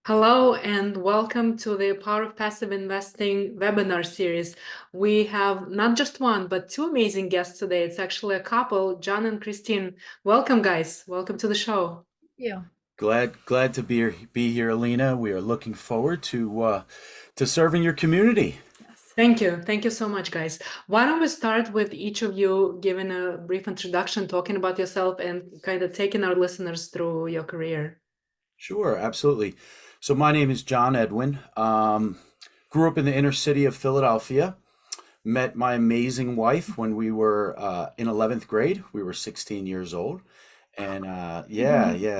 Hello and welcome to the Power of Passive Investing webinar series. We have not just one, but two amazing guests today. It's actually a couple, John and Christine. Welcome, guys. Welcome to the show. You. Glad to be here, Alina. We are looking forward to serving your community. Yes. Thank you. Thank you so much, guys. Why don't we start with each of you giving a brief introduction, talking about yourself, and kind of taking our listeners through your career. Sure, absolutely. So my name is John Edwin. Grew up in the inner city of Philadelphia. Met my amazing wife when we were in 11th grade. We were 16 years old, and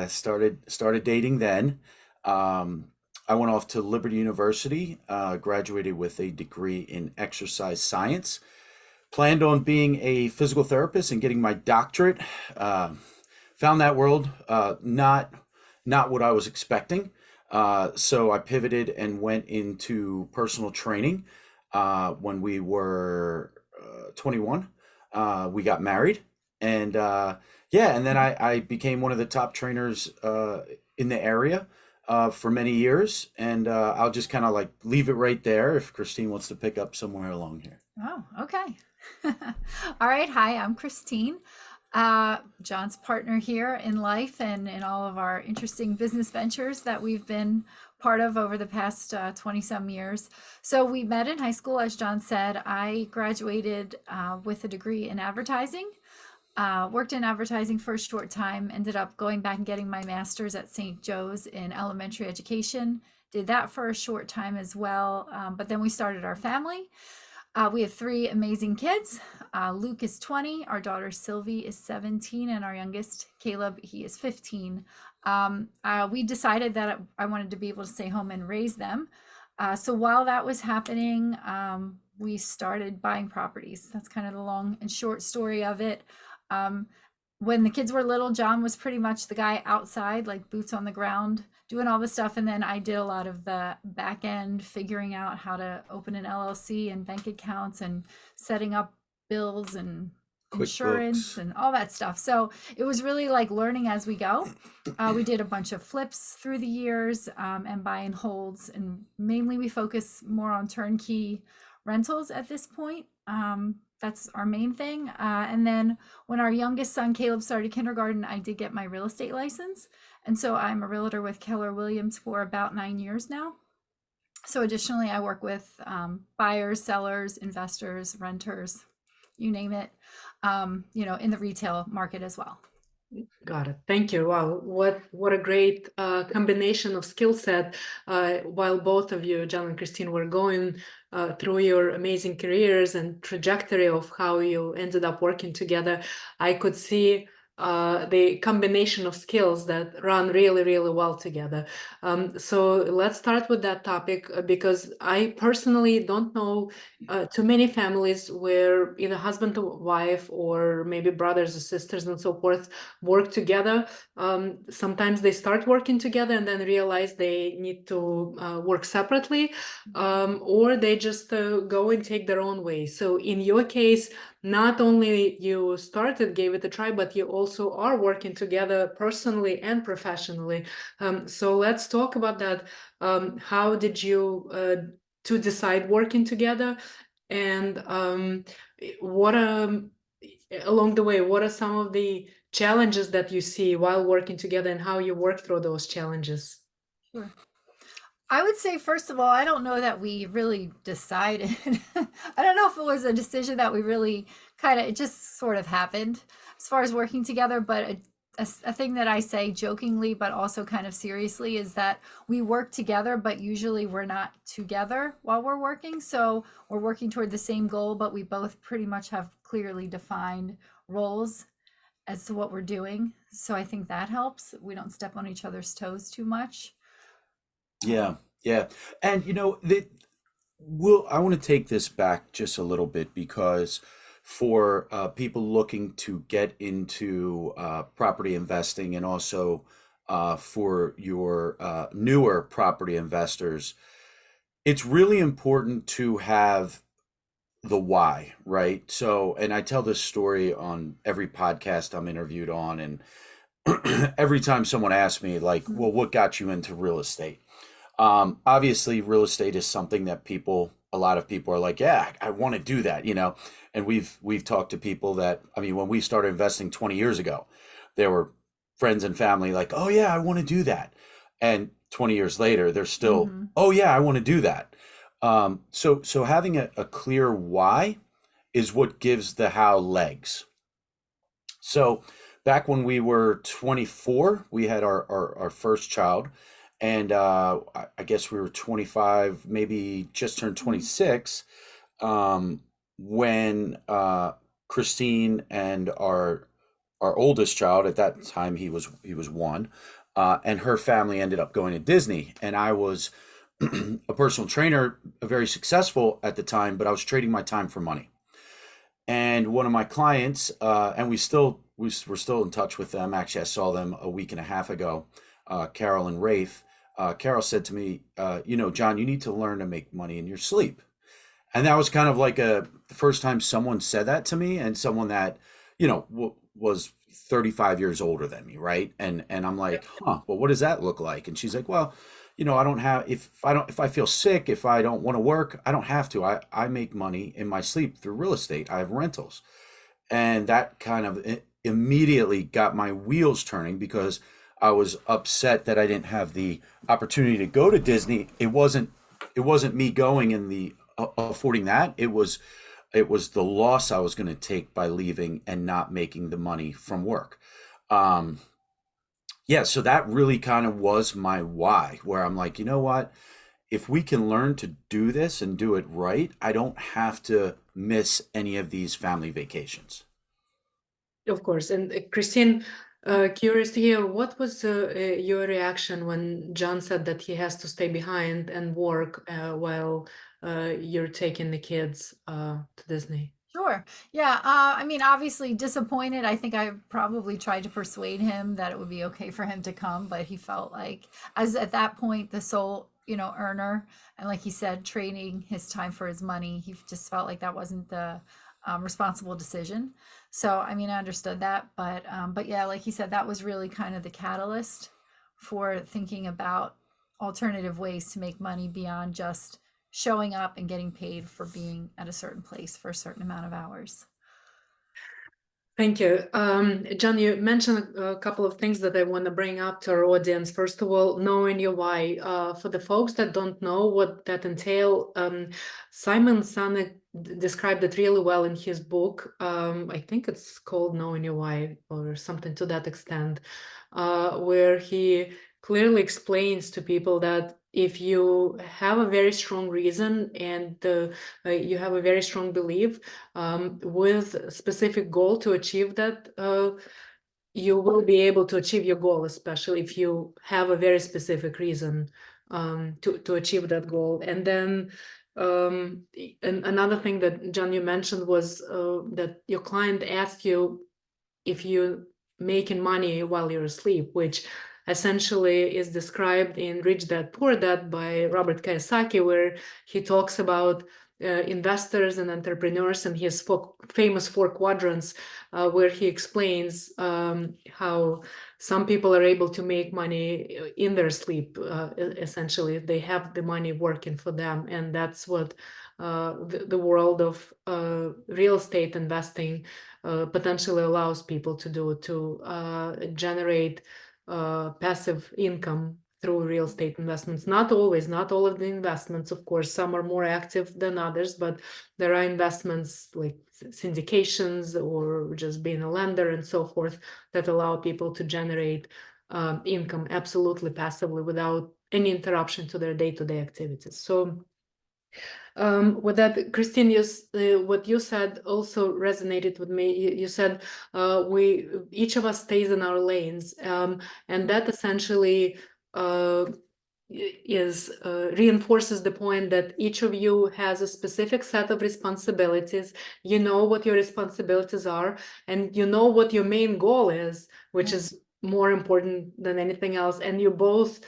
started dating then. I went off to Liberty University, graduated with a degree in exercise science. Planned on being a physical therapist and getting my doctorate. Found that world not what I was expecting. So I pivoted and went into personal training. When we were 21, we got married, and and then I became one of the top trainers in the area for many years. And I'll just kind of like leave it right there if Christine wants to pick up somewhere along here. Oh, okay. All right. Hi, I'm Christine, John's partner here in life and in all of our interesting business ventures that we've been part of over the past 20 some years. So we met in high school, as John said. I graduated with a degree in advertising. Worked in advertising for a short time, ended up going back and getting my master's at St. Joe's in elementary education. Did that for a short time as well. But then we started our family. We have three amazing kids. Luke is 20, our daughter Sylvie is 17, and our youngest, Caleb, he is 15. We decided that I wanted to be able to stay home and raise them. So while that was happening, we started buying properties. That's kind of the long and short story of it. When the kids were little, John was pretty much the guy outside, like boots on the ground, doing all the stuff. And then I did a lot of the back end, figuring out how to open an LLC and bank accounts and setting up bills and insurance QuickBooks. and all that stuff. So it was really like learning as we go. We did a bunch of flips through the years and buy and holds. And mainly we focus more on turnkey rentals at this point. That's our main thing. And then when our youngest son, Caleb, started kindergarten, I did get my real estate license. And so I'm a realtor with Keller Williams for about 9 years now. So additionally, I work with buyers, sellers, investors, renters, you name it, in the retail market as well. Got it. Thank you. Wow, what a great combination of skill set. While both of you, John and Christine, were going through your amazing careers and trajectory of how you ended up working together, I could see the combination of skills that run really, really well together. So let's start with that topic because I personally don't know too many families where either husband or wife or maybe brothers or sisters and so forth work together. Sometimes they start working together and then realize they need to work separately, or they just go and take their own way. So in your case, not only you started, gave it a try, but you also are working together personally and professionally. So let's talk about that. How did you to decide working together, and what along the way, what are some of the challenges that you see while working together and how you work through those challenges? Sure. I would say, first of all, I don't know that we really decided. I don't know if it was a decision that we really it just sort of happened as far as working together. But a thing that I say jokingly, but also kind of seriously, is that we work together, but usually we're not together while we're working. So we're working toward the same goal, but we both pretty much have clearly defined roles as to what we're doing. So I think that helps. We don't step on each other's toes too much. Yeah, yeah. And I want to take this back just a little bit because for people looking to get into property investing and also for your newer property investors, it's really important to have the why, right? So, and I tell this story on every podcast I'm interviewed on, and every time someone asks me, like, well, what got you into real estate? Obviously, real estate is something that a lot of people are like, yeah, I want to do that, And we've talked to people that, I mean, when we started investing 20 years ago, there were friends and family like, oh yeah, I want to do that. And 20 years later, they're still, Mm-hmm. oh yeah, I want to do that. So having a clear why is what gives the how legs. So back when we were 24, we had our first child. And I guess we were 25, maybe just turned 26, um, when Christine and our oldest child, at that time he was one, and her family ended up going to Disney. And I was a personal trainer, very successful at the time, but I was trading my time for money. And one of my clients, and we're still in touch with them. Actually, I saw them a week and a half ago, Carol and Rafe. Carol said to me, John, you need to learn to make money in your sleep. And that was kind of like the first time someone said that to me, and someone that, was 35 years older than me, right? And I'm like, huh, well, what does that look like? And she's like, well, I don't have, if I feel sick, if I don't want to work, I don't have to. I make money in my sleep through real estate. I have rentals. And that kind of immediately got my wheels turning, because I was upset that I didn't have the opportunity to go to Disney. It wasn't me going and the affording that. It was the loss I was going to take by leaving and not making the money from work. Um, yeah, so that really kind of was my why, where I'm like, you know what? If we can learn to do this and do it right, I don't have to miss any of these family vacations. Of course. And Christine, curious to hear, what was your reaction when John said that he has to stay behind and work while you're taking the kids to Disney? Sure. Yeah. I mean, obviously disappointed. I think I probably tried to persuade him that it would be okay for him to come, but he felt like, as at that point, the sole, earner, and like he said, trading his time for his money, he just felt like that wasn't the responsible decision. So, I mean, I understood that, but yeah, like he said, that was really kind of the catalyst for thinking about alternative ways to make money beyond just showing up and getting paid for being at a certain place for a certain amount of hours. Thank you. John, you mentioned a couple of things that I want to bring up to our audience. First of all, knowing your why. For the folks that don't know what that entail, Simon Sinek described it really well in his book. I think it's called Knowing Your Why or something to that extent, where he clearly explains to people that if you have a very strong reason and you have a very strong belief, with a specific goal to achieve that, you will be able to achieve your goal, especially if you have a very specific reason to achieve that goal. And then and another thing that John, you mentioned was that your client asked you if you're making money while you're asleep, which essentially is described in Rich Dad Poor Dad by Robert Kiyosaki, where he talks about investors and entrepreneurs and his famous four quadrants, where he explains how some people are able to make money in their sleep. Essentially, they have the money working for them, and that's what the world of real estate investing potentially allows people to do, to generate passive income through real estate investments. Not always, not all of the investments, of course, some are more active than others, but there are investments like syndications or just being a lender and so forth that allow people to generate income absolutely passively without any interruption to their day-to-day activities. So with that, Christine, what you said also resonated with me. You said we each of us stays in our lanes, and that essentially reinforces the point that each of you has a specific set of responsibilities. You know what your responsibilities are, and you know what your main goal is, which is more important than anything else. And you both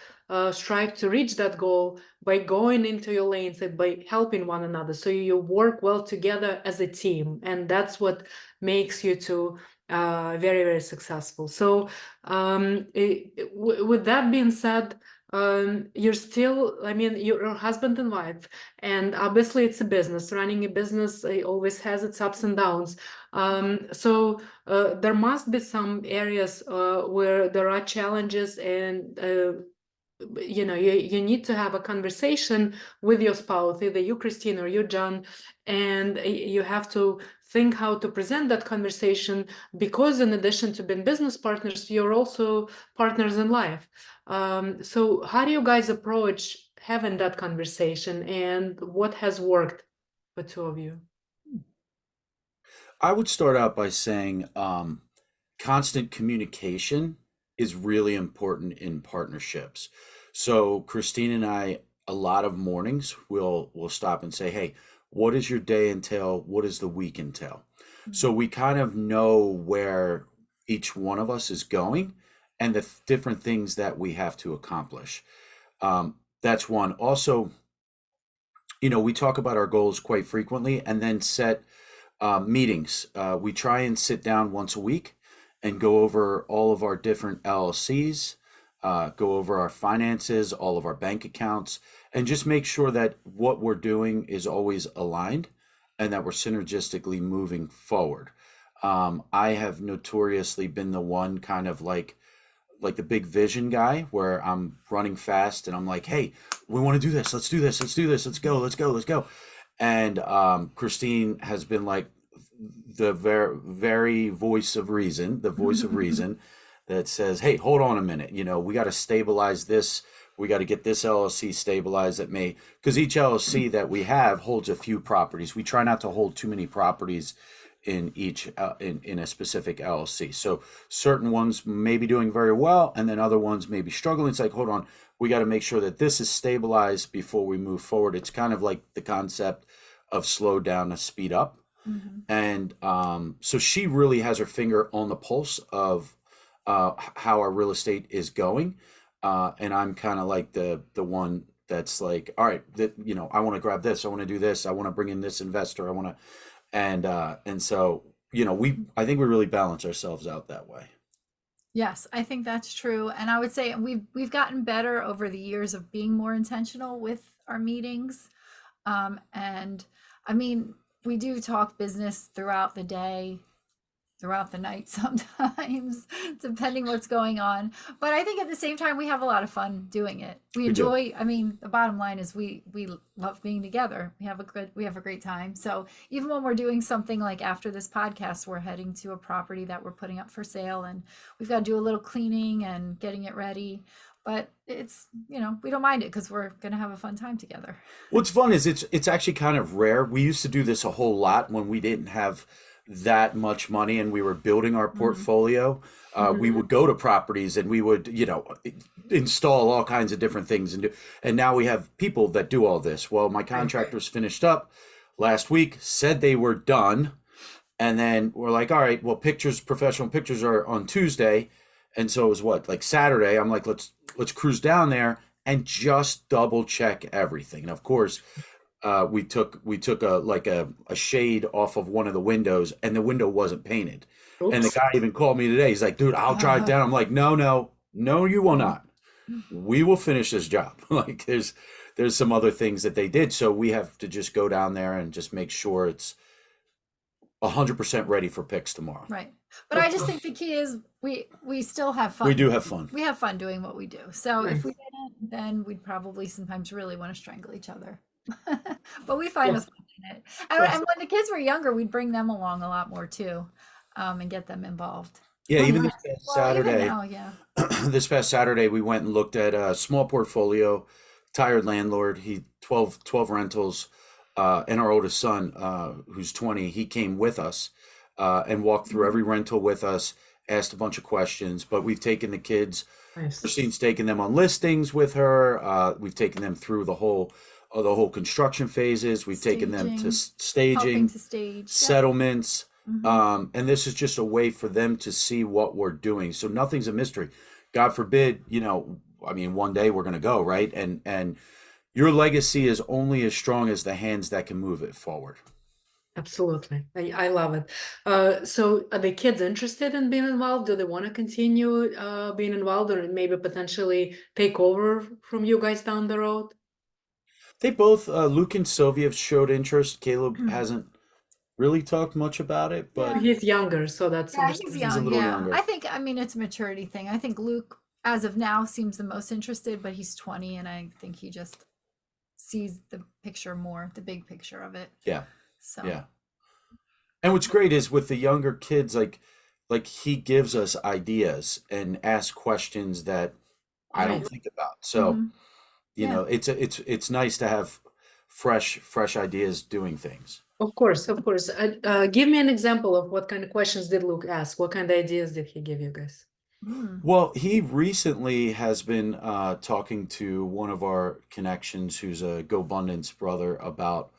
strive to reach that goal by going into your lanes and by helping one another. So you work well together as a team, and that's what makes you two very, very successful. So with that being said, you're still, I mean, you're a husband and wife, and obviously it's a business. Running a business always has its ups and downs. So there must be some areas where there are challenges, and you need to have a conversation with your spouse, either you, Christine, or you, John, and you have to think how to present that conversation, because in addition to being business partners, you're also partners in life. So how do you guys approach having that conversation, and what has worked for two of you? I would start out by saying constant communication is really important in partnerships. So Christine and I, a lot of mornings, we'll stop and say, "Hey, what does your day entail? What does the week entail?" So we kind of know where each one of us is going and the different things that we have to accomplish. That's one. Also, we talk about our goals quite frequently and then set meetings. We try and sit down once a week and go over all of our different LLCs, go over our finances, all of our bank accounts, and just make sure that what we're doing is always aligned and that we're synergistically moving forward. I have notoriously been the one kind of like the big vision guy where I'm running fast and I'm like, "Hey, we want to do this. Let's do this. Let's do this. Let's go. Let's go. Let's go." And Christine has been like the very voice of reason, the voice of reason that says, "Hey, hold on a minute. We got to stabilize this. We got to get this LLC stabilized because each LLC that we have holds a few properties. We try not to hold too many properties in each in a specific LLC. So certain ones may be doing very well, and then other ones may be struggling. It's like, hold on, we got to make sure that this is stabilized before we move forward. It's kind of like the concept of slow down to speed up. And so she really has her finger on the pulse of how our real estate is going. And I'm kind of like the one that's like, all right, I want to grab this. I want to do this. I want to bring in this investor. I want to, and so, I think we really balance ourselves out that way. Yes, I think that's true. And I would say we've gotten better over the years of being more intentional with our meetings. And I mean, we do talk business throughout the day, throughout the night sometimes, depending what's going on. But I think at the same time, we have a lot of fun doing it. We We do. enjoy, I mean, the bottom line is we love being together. We have a great time. So even when we're doing something like after this podcast, we're heading to a property that we're putting up for sale, and we've got to do a little cleaning and getting it ready. But it's, we don't mind it because we're going to have a fun time together. What's fun is it's actually kind of rare. We used to do this a whole lot when we didn't have that much money and we were building our portfolio. We would go to properties and we would, install all kinds of different things and now we have people that do all this. Well, my contractors finished up last week, said they were done, and then we're like, all right, well, professional pictures are on Tuesday. And so it was like Saturday. I'm like, let's cruise down there and just double check everything. And of course, we took a shade off of one of the windows, and the window wasn't painted. Oops. And the guy even called me today. He's like, "Dude, I'll drive down." I'm like, "No, you will not. We will finish this job." Like there's some other things that they did, so we have to just go down there and just make sure it's 100% ready for picks tomorrow. Right. But I just think the key is we still have fun. We do have fun. We have fun doing what we do. So if we didn't, then we'd probably sometimes really want to strangle each other. But we find the fun in it. And when the kids were younger, we'd bring them along a lot more too, and get them involved. Yeah, even this past Saturday. Even now, yeah. This past Saturday, we went and looked at a small portfolio, tired landlord. 12 rentals, and our oldest son, who's 20, he came with us and walked through every rental with us, asked a bunch of questions. But we've taken the kids. Nice. Christine's taken them on listings with her. We've taken them through the whole construction phases. We've taken them to staging, Helping to stage. settlements. And this is just a way for them to see what we're doing. So nothing's a mystery. God forbid, one day we're going to go, right? And your legacy is only as strong as the hands that can move it forward. Absolutely. I love it. So are the kids interested in being involved? Do they want to continue being involved or maybe potentially take over from you guys down the road? They both, Luke and Sylvia, have showed interest. Caleb hasn't really talked much about it, but Yeah. He's younger, so that's Yeah, he's he's a understandable. young. little Yeah. younger. I think, I mean, it's a maturity thing. I think Luke, as of now, seems the most interested, but he's 20, and I think he just sees the picture more, the big picture of it. Yeah, So, yeah. And what's great is with the younger kids, like he gives us ideas and asks questions that I don't Right. think about. So, hmm yeah. it's nice to have fresh ideas doing things. Of course, of course. Give me an example of what kind of questions did Luke ask? What kind of ideas did he give you guys? Mm. Well, he recently has been talking to one of our connections who's a GoBundance brother about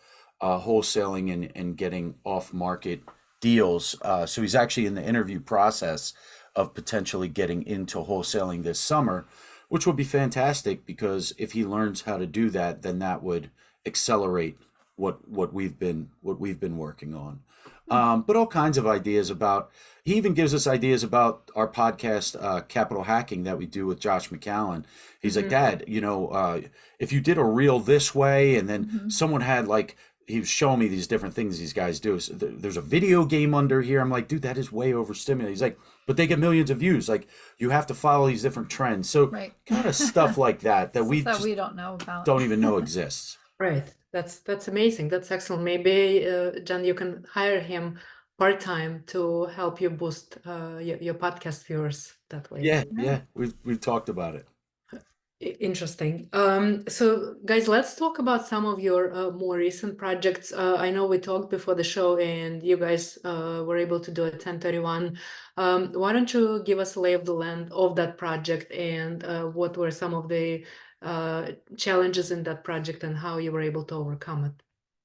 wholesaling and getting off-market deals. So he's actually in the interview process of potentially getting into wholesaling this summer, which would be fantastic because if he learns how to do that, then that would accelerate what we've been working on. But all kinds of ideas about. He even gives us ideas about our podcast, Capital Hacking, that we do with Josh McCallan. He's like, Mhm. Dad, if you did a reel this way, and then hmm someone had like, he was showing me these different things these guys do. So there's a video game under here. I'm like, dude, that is way overstimulating. He's like, but they get millions of views. Like, you have to follow these different trends. So Right. kind of stuff like that Stuff we that just we don't know about. don't even know exists. Right. That's amazing. That's excellent. Maybe, John, you can hire him part-time to help you boost your podcast viewers that way. Yeah, Yeah. yeah, we've talked about it. Interesting. So guys, let's talk about some of your more recent projects. I know we talked before the show and you guys were able to do a 1031. Why don't you give us a lay of the land of that project and what were some of the challenges in that project and how you were able to overcome it?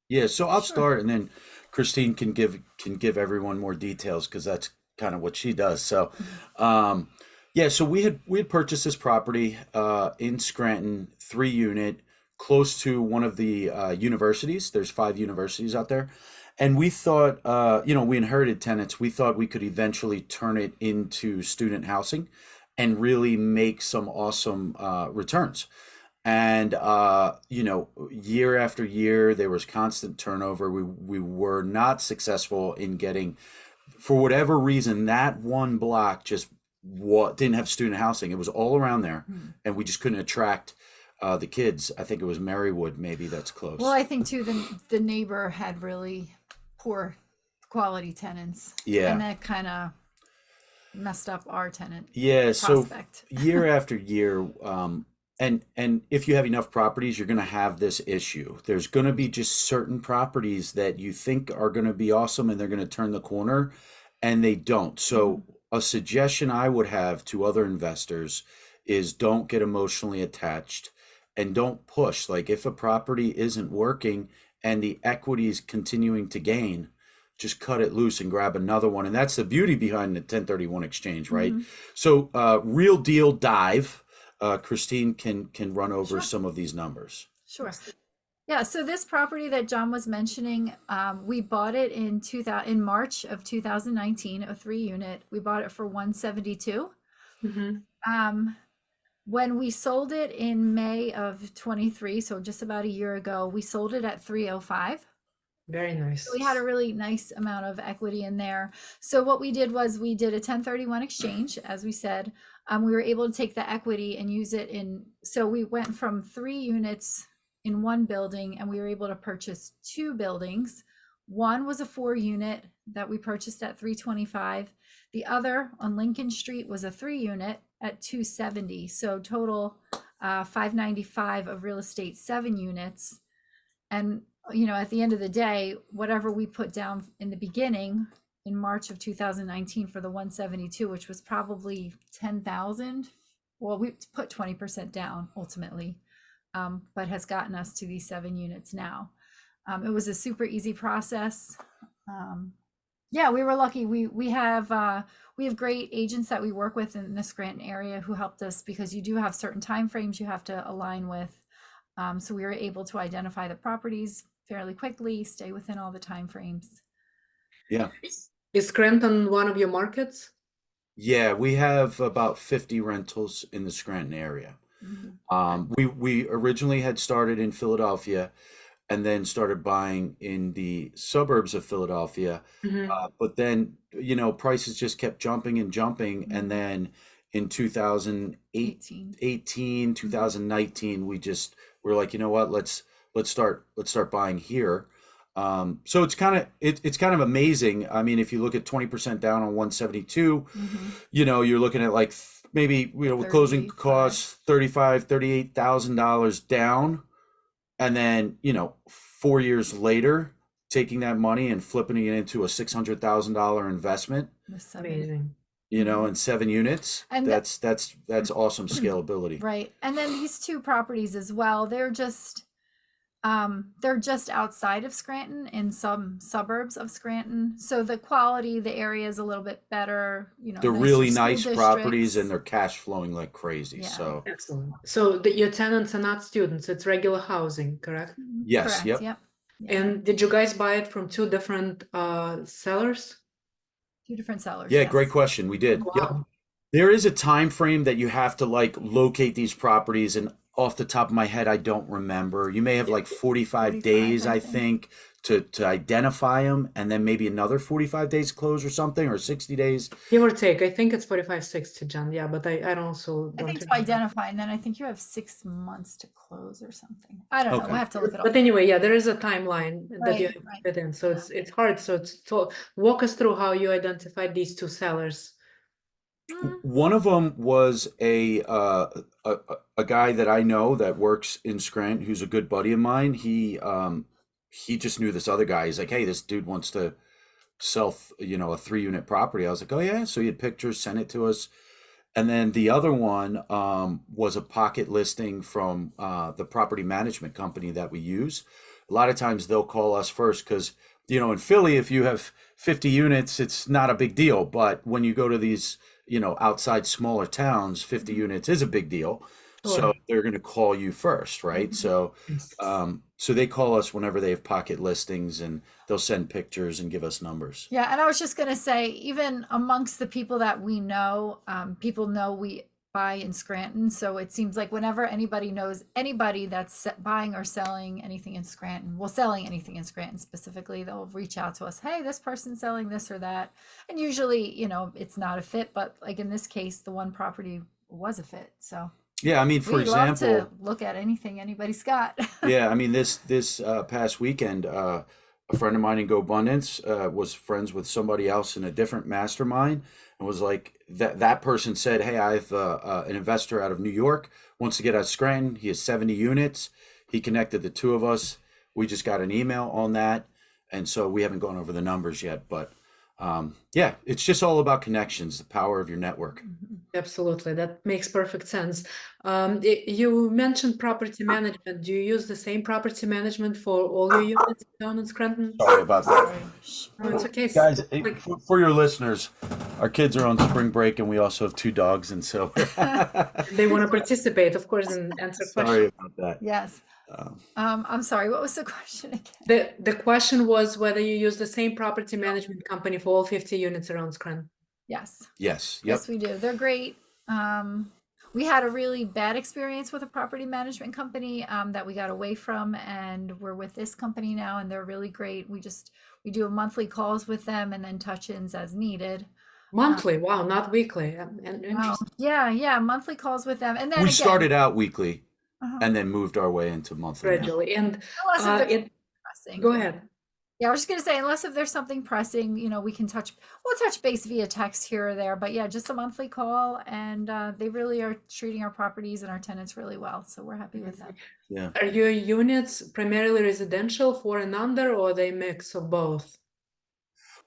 Yeah, so I'll Sure. start and then Christine can give everyone more details because that's kind of what she does. So, um, yeah, so we had purchased this property in Scranton, 3 unit, close to one of the universities. There's 5 universities out there, and we thought, we inherited tenants. We thought we could eventually turn it into student housing, and really make some awesome returns. And year after year there was constant turnover. We were not successful in getting, for whatever reason, that one block just didn't have student housing. It was all around there, Mm. and we just couldn't attract the kids. I think it was Marywood, maybe, that's Well, close. I think too, the neighbor had really poor quality tenants, and Yeah, that kind of messed up our tenant yeah. So prospect. year after year, and if you have enough properties, you're going to have this issue. There's going to be just certain properties that you think are going to be awesome and they're going to turn the corner, and they don't. Mhm. So a suggestion I would have to other investors is don't get emotionally attached and don't push. Like, if a property isn't working and the equity is continuing to gain, just cut it loose and grab another one. And that's the beauty behind the 1031 exchange, right? Mhm. So, real deal dive. Christine can run over Sure. some of these numbers. Sure. Yeah, so this property that John was mentioning, we bought it in March of 2019, a 3 unit. We bought it for 172. Mhm. Um, when we sold it in May of 23, so just about a year ago, we sold it at 305. Very So nice. we had a really nice amount of equity in there. So what we did was we did a 1031 exchange, as we said. We were able to take the equity and use it so we went from 3 units in one building and we were able to purchase 2 buildings. One was a 4 unit that we purchased at 325. The other on Lincoln Street was a 3 unit at 270. So total 595 of real estate, 7 units. And at the end of the day, whatever we put down in the beginning in March of 2019 for the 172, which was probably 10,000, well, we put 20% down ultimately, but has gotten us to these 7 units now. It was a super easy process. Yeah, we were lucky. We have great agents that we work with in the Scranton area who helped us, because you do have certain time frames you have to align with. So we were able to identify the properties fairly quickly, stay within all the time frames. Yeah. Is Scranton one of your markets? Yeah, we have about 50 rentals in the Scranton area. We originally had started in Philadelphia and then started buying in the suburbs of Philadelphia. But then, prices just kept jumping and jumping. And then in 2018, 2019, we're like, you know what, let's start buying here. So it's kind of amazing. I mean, if you look at 20% down on 172, you're looking at like maybe, with closing 35. costs, $38,000 down. And then, 4 years later, taking that money and flipping it into a $600,000 investment, Amazing. in 7 units. And that's awesome scalability. Right. And then these two properties as well, they're just outside of Scranton in some suburbs of Scranton. So the quality, the area is a little bit better, They're nicer really school nice properties districts. and they're cash flowing like crazy. Yeah. So Excellent. So your tenants are not students, it's regular housing, correct? yes, Correct. yep. Yeah. And did you guys buy it from two different sellers? Two different sellers. Yeah, Yes. great question. We did. Yep. Wow. There is a time frame that you have to like locate these properties, and off the top of my head, I don't remember. You may have like 45 days, I think, to identify them, and then maybe another 45 days to close or something, or 60 days. Give or take. I think it's 45, 60, John. Yeah, but I also I don't think to remember. identify, and then I think you have 6 months to close or something. I don't know. Okay. We'll have to look it up. But anyway, yeah, there is a timeline that you Right, have to right. fit in. So it's hard. So walk us through how you identified these two sellers. One of them was a guy that I know that works in Scranton, who's a good buddy of mine. He just knew this other guy. He's like, hey, this dude wants to sell, a 3-unit property. I was like, oh yeah. So he had pictures, sent it to us. And then the other one was a pocket listing from the property management company that we use. A lot of times they'll call us first because, in Philly, if you have 50 units, it's not a big deal. But when you go to these, outside smaller towns, 50 units is a big deal. So Sure. they're going to call you first, right? So, so they call us whenever they have pocket listings, and they'll send pictures and give us numbers. Yeah, and I was just going to say, even amongst the people that we know, people know we buy in Scranton. So it seems like whenever anybody knows anybody that's buying or selling anything in Scranton, well, selling anything in Scranton specifically, they'll reach out to us. Hey, this person's selling this or that. And usually, it's not a fit, but like in this case, the one property was a fit. So Yeah, I mean, for we'd love example, to look at anything anybody's got. yeah, I mean, this past weekend, a friend of mine in GoBundance was friends with somebody else in a different mastermind, and was like that person said, "Hey, I have an investor out of New York wants to get out of Scranton. He has 70 units. He connected the two of us. We just got an email on that, and so we haven't gone over the numbers yet, but." Yeah, it's just all about connections, the power of your network. Absolutely, that makes perfect sense. You mentioned property management. Do you use the same property management for all your units down in Scranton? Sorry about that. Oh, it's okay. Guys, for your listeners, our kids are on spring break and we also have 2 dogs, and so They want to participate, of course, and answer sorry questions. about that. Yes. I'm sorry, what was the question again? The question was whether you use the same property management company for all 50 units around Scranton. Yes. Yes. Yep. Yes, we do. They're great. We had a really bad experience with a property management company that we got away from, and we're with this company now, and they're really great. We do monthly calls with them and then touch-ins as needed. Monthly, wow, not weekly. And Wow. Yeah, monthly calls with them, and then We again, started out weekly uh-huh, and then moved our way into monthly now. gradually. And unless if there's pressing. go ahead. Yeah, I was just gonna say, unless if there's something pressing, we'll touch base via text here or there. But yeah, just a monthly call, and they really are treating our properties and our tenants really well. So we're happy with them. Yeah. Are your units primarily residential, 4 and under, or are they mix of both?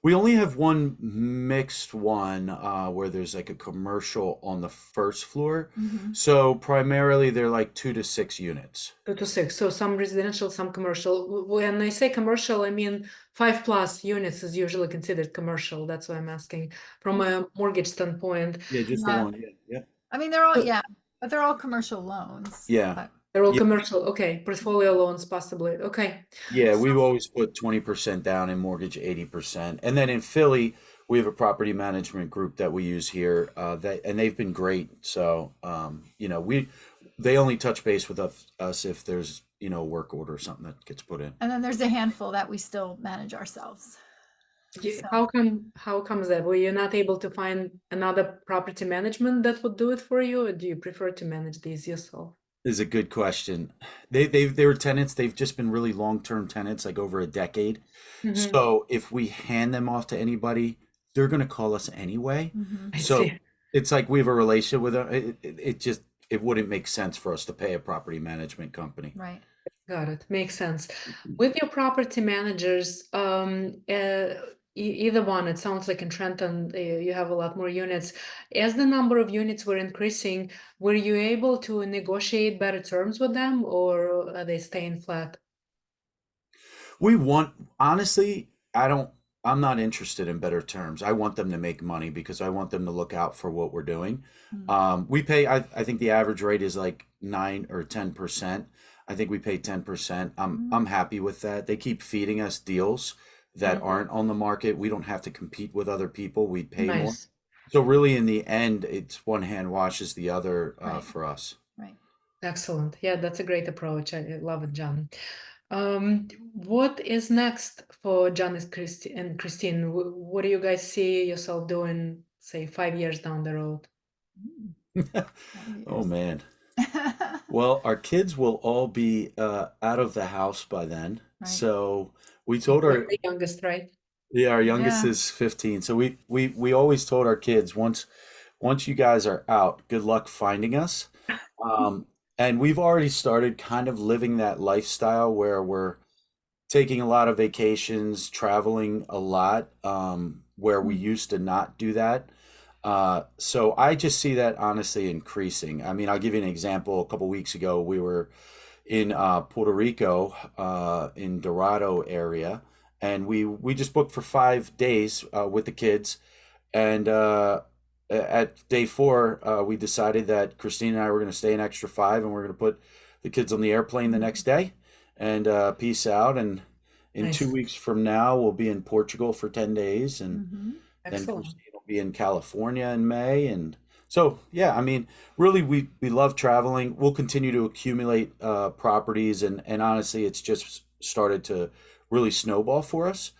We only have one mixed one where there's like a commercial on the first floor. So primarily they're like 2 to 6 units. 2 to 6. So some residential, some commercial. When I say commercial, I mean 5+ units is usually considered commercial. That's why I'm asking from a mortgage standpoint. Yeah, just the Yeah. one. Yeah. I mean, they're all but they're all commercial loans. Yeah. But They're all Yeah, commercial. Okay. Portfolio loans, possibly. Okay. yeah, So, we've always put 20% down and mortgage 80%. And then in Philly, we have a property management group that we use here, and they've been great. So, they only touch base with us if there's, a work order or something that gets put in. And then there's a handful that we still manage ourselves. So how comes that? Were you not able to find another property management that would do it for you, or do you prefer to manage these yourself? Is a good question. They were tenants. They've just been really long-term tenants, like over a decade. Hmm. So if we hand them off to anybody, they're going to call us anyway. mhm, I So see. it's like we have a relationship with them. It wouldn't make sense for us to pay a property management company. right. Got it. Makes sense. With your property managers, either one, it sounds like in Trenton, you have a lot more units. As the number of units were increasing, were you able to negotiate better terms with them, or are they staying flat? We want, honestly, I'm not interested in better terms. I want them to make money because I want them to look out for what we're doing. Mm, I think the average rate is like 9 or 10%. I think we pay 10%. I'm mm, happy with that. They keep feeding us deals that Mhm. aren't on the market. We don't have to compete with other people. We pay more. Nice. So really, in the end, it's one hand washes the other right. for us. Right. Excellent. Yeah, that's a great approach. I love it, John. What is next for John and Christine? What do you guys see yourself doing, say, 5 years down the road? Mm, Oh 5 years. man. Well, our kids will all be out of the house by then. Right. So we told You're our the youngest, right? yeah, our youngest Yeah. is 15. So we always told our kids once you guys are out, good luck finding us. Um, and we've already started kind of living that lifestyle where we're taking a lot of vacations, traveling a lot, where we Mm, used to not do that. So I just see that honestly increasing. I mean, I'll give you an example. A couple weeks ago, we were in Puerto Rico, in Dorado area, and we just booked for 5 days with the kids. And at day four, we decided that Christine and I were going to stay an extra five, and we're going to put the kids on the airplane the next mm, day, and peace out. And in two Nice. weeks from now, we'll be in Portugal for 10 days, and mhm, then Excellent. Christine will be in California in May. And so, yeah, I mean, really, we love traveling. We'll continue to accumulate properties, and honestly, it's just started to really snowball for us.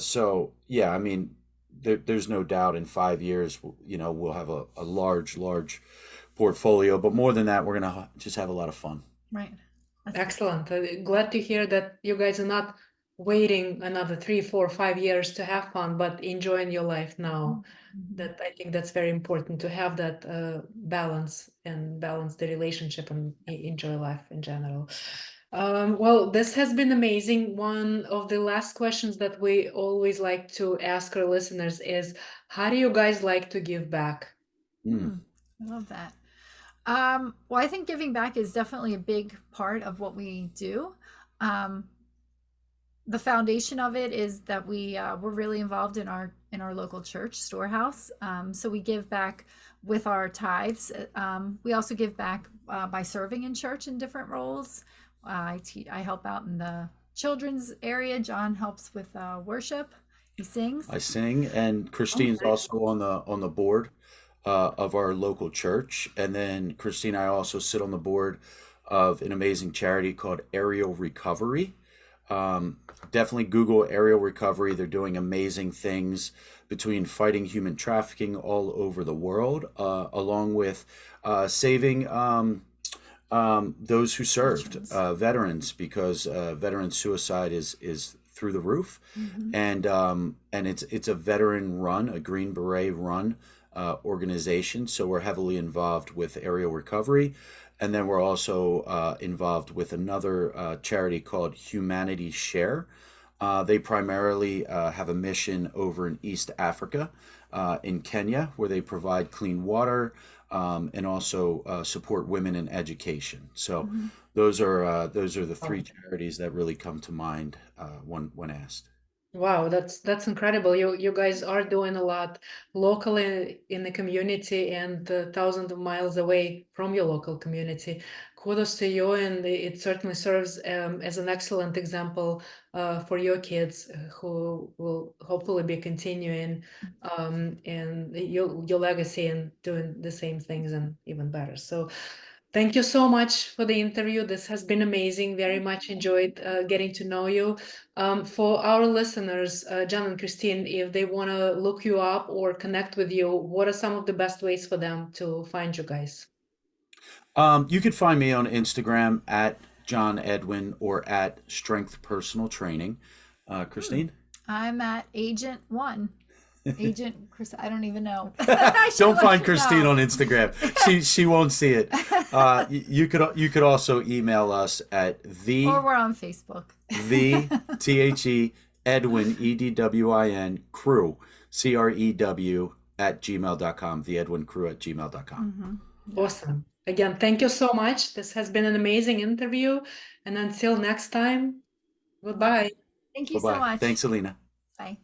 So, yeah, I mean, there's no doubt in 5 years, we'll have a large portfolio. But more than that, we're gonna just have a lot of fun. right. That's Excellent. Glad to hear that you guys are not waiting another 3, 4, 5 years to have fun, but enjoying your life now. mhm, That I think that's very important to have that balance and balance the relationship and enjoy life in general. Well, this has been amazing. One of the last questions that we always like to ask our listeners is, how do you guys like to give back? Mm. mm. I love that. Well, I think giving back is definitely a big part of what we do. Um, the foundation of it is that we're really involved in our local church storehouse. So we give back with our tithes. We also give back by serving in church in different roles. I help out in the children's area. John helps with worship. He sings. I sing, and Oh, Christine's nice. also on the board of our local church. And then Christine and I also sit on the board of an amazing charity called Aerial Recovery. Um, Definitely Google Aerial Recovery. They're doing amazing things between fighting human trafficking all over the world, along with saving those who served, Veterans. veterans, because veteran suicide is through the roof, Hmm. and it's a veteran run, a Green Beret run organization. So we're heavily involved with aerial recovery, and then we're also involved with another charity called Humanity Share. They primarily have a mission over in East Africa, in Kenya, where they provide clean water, and also support women in education. So those are the three Oh, charities that really come to mind when asked. Wow, that's incredible. You guys are doing a lot locally in the community and thousands of miles away from your local community. Kudos to you, and it certainly serves as an excellent example for your kids who will hopefully be continuing and your legacy and doing the same things and even better. So thank you so much for the interview. This has been amazing. Very much enjoyed getting to know you. For our listeners, John and Christine, if they want to look you up or connect with you, what are some of the best ways for them to find you guys? You can find me on Instagram at John Edwin or at Strength Personal Training. Christine? I'm at Agent One. Agent Chris, I don't even know. Don't find Christine on Instagram. She won't see it. You could also email us at or we're on Facebook. the Edwin EDWIN crew CREW at gmail.com. The Edwin crew at gmail.com. Awesome. Again, thank you so much. This has been an amazing interview. And until next time, goodbye. Thank you Bye-bye. so much. Thanks, Alina. Bye.